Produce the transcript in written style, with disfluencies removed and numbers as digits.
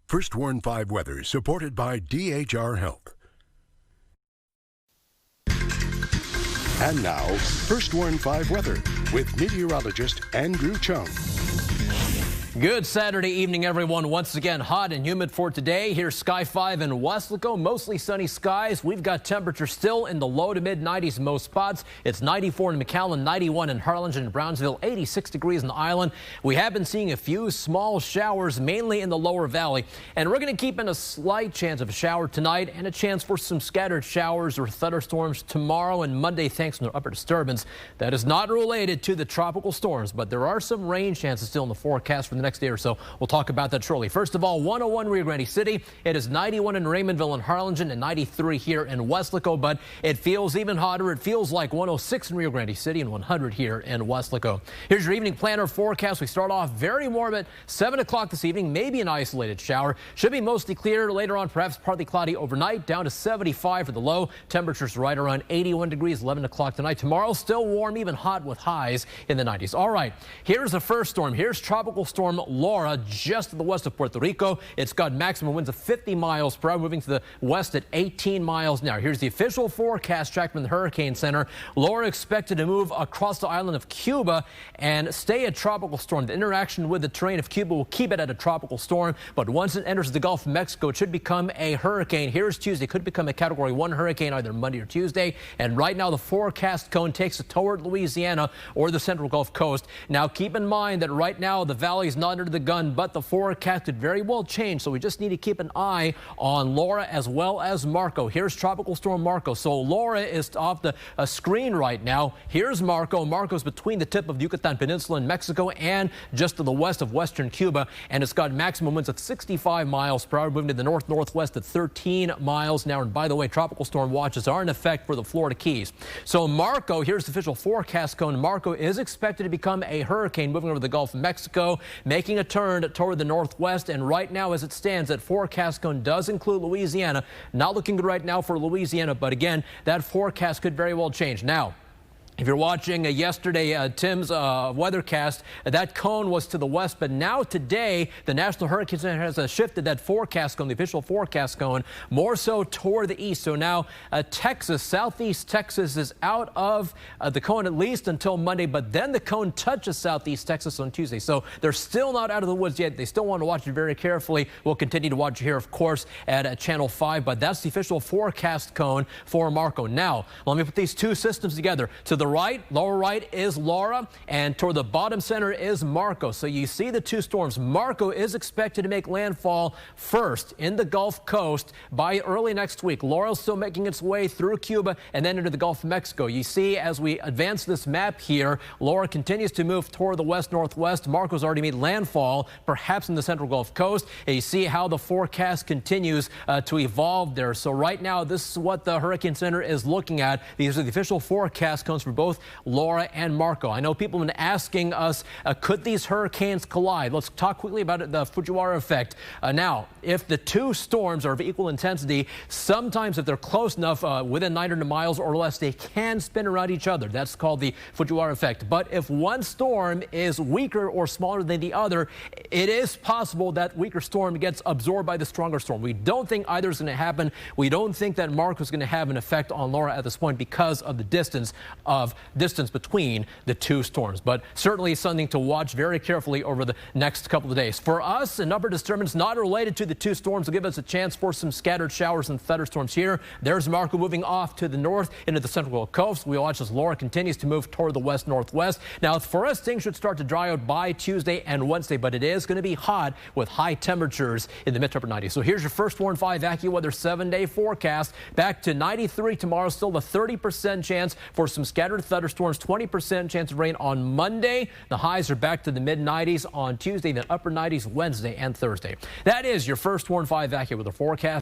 First Warn 5 weather supported by DHR Health. And now, First Warn 5 weather with meteorologist Andrew Chung. Good Saturday evening, everyone. Once again, hot and humid for today. Here's Sky 5 in Weslaco. Mostly sunny skies. We've got temperatures still in the low to mid 90s in most spots. It's 94 in McAllen, 91 in Harlingen and Brownsville, 86 degrees in the island. We have been seeing a few small showers, mainly in the lower valley. And we're going to keep in a slight chance of a shower tonight and a chance for some scattered showers or thunderstorms tomorrow and Monday, thanks to an upper disturbance. That is not related to the tropical storms, but there are some rain chances still in the forecast for the next day or so. We'll talk about that shortly. First of all, 101 Rio Grande City. It is 91 in Raymondville and Harlingen and 93 here in Weslaco, but it feels even hotter. It feels like 106 in Rio Grande City and 100 here in Weslaco. Here's your evening planner forecast. We start off very warm at 7 o'clock this evening, maybe an isolated shower. Should be mostly clear later on, perhaps partly cloudy overnight, down to 75 for the low. Temperatures right around 81 degrees, 11 o'clock tonight. Tomorrow, still warm, even hot with highs in the 90s. All right, here's the first storm. Here's Tropical Storm Laura, just to the west of Puerto Rico. It's got maximum winds of 50 miles per hour, moving to the west at 18 miles an hour. Here's the official forecast track from the Hurricane Center. Laura expected to move across the island of Cuba and stay a tropical storm. The interaction with the terrain of Cuba will keep it at a tropical storm, but once it enters the Gulf of Mexico, it should become a hurricane. Here's Tuesday. Could become a Category 1 hurricane either Monday or Tuesday. And right now, the forecast cone takes it toward Louisiana or the central Gulf Coast. Now, keep in mind that right now, the valley is not under the gun, but the forecast could very well change, so we just need to keep an eye on Laura as well as Marco. Here's Tropical Storm Marco. So Laura is off the screen right now. Here's Marco. Marco's between the tip of the Yucatan Peninsula in Mexico and just to the west of western Cuba, and it's got maximum winds of 65 miles per hour, moving to the north-northwest at 13 miles an hour. And by the way, tropical storm watches are in effect for the Florida Keys. So Marco, here's the official forecast cone. Marco is expected to become a hurricane moving over the Gulf of Mexico, making a turn toward the northwest. And right now, as it stands, that forecast cone does include Louisiana. Not looking good right now for Louisiana, but again, that forecast could very well change. Now, if you're watching yesterday, Tim's weathercast, that cone was to the west, but now today, the National Hurricane Center has shifted that forecast cone, the official forecast cone, more so toward the east. So now Texas, southeast Texas is out of the cone at least until Monday, but then the cone touches southeast Texas on Tuesday. So they're still not out of the woods yet. They still want to watch it very carefully. We'll continue to watch it here, of course, at Channel 5, but that's the official forecast cone for Marco. Now, let me put these two systems together. To the right, lower right is Laura, and toward the bottom center is Marco. So you see the two storms. Marco is expected to make landfall first in the Gulf Coast by early next week. Laura's still making its way through Cuba and then into the Gulf of Mexico. You see, as we advance this map here, Laura continues to move toward the west-northwest. Marco's already made landfall, perhaps in the central Gulf Coast. And you see how the forecast continues to evolve there. So right now, this is what the Hurricane Center is looking at. These are the official forecast cones for both Laura and Marco. I know people have been asking us, could these hurricanes collide? Let's talk quickly about the Fujiwara effect. Now, if the two storms are of equal intensity, sometimes if they're close enough, within 900 miles or less, they can spin around each other. That's called the Fujiwara effect. But if one storm is weaker or smaller than the other, it is possible that weaker storm gets absorbed by the stronger storm. We don't think either is going to happen. We don't think that Marco is going to have an effect on Laura at this point because of the distance between the two storms, but certainly something to watch very carefully over the next couple of days. For us, an upper disturbance not related to the two storms will give us a chance for some scattered showers and thunderstorms here. There's Marco moving off to the north into the central Gulf Coast. We'll watch as Laura continues to move toward the west-northwest. Now, for us, things should start to dry out by Tuesday and Wednesday, but it is going to be hot with high temperatures in the mid-to-upper 90s. So here's your First Warn 5 AccuWeather 7-day forecast. Back to 93 tomorrow, still a 30% chance for some scattered thunderstorms, 20% chance of rain on Monday. The highs are back to the mid-90s on Tuesday, then upper 90s Wednesday and Thursday. That is your First Warn 5 AccuWeather forecast.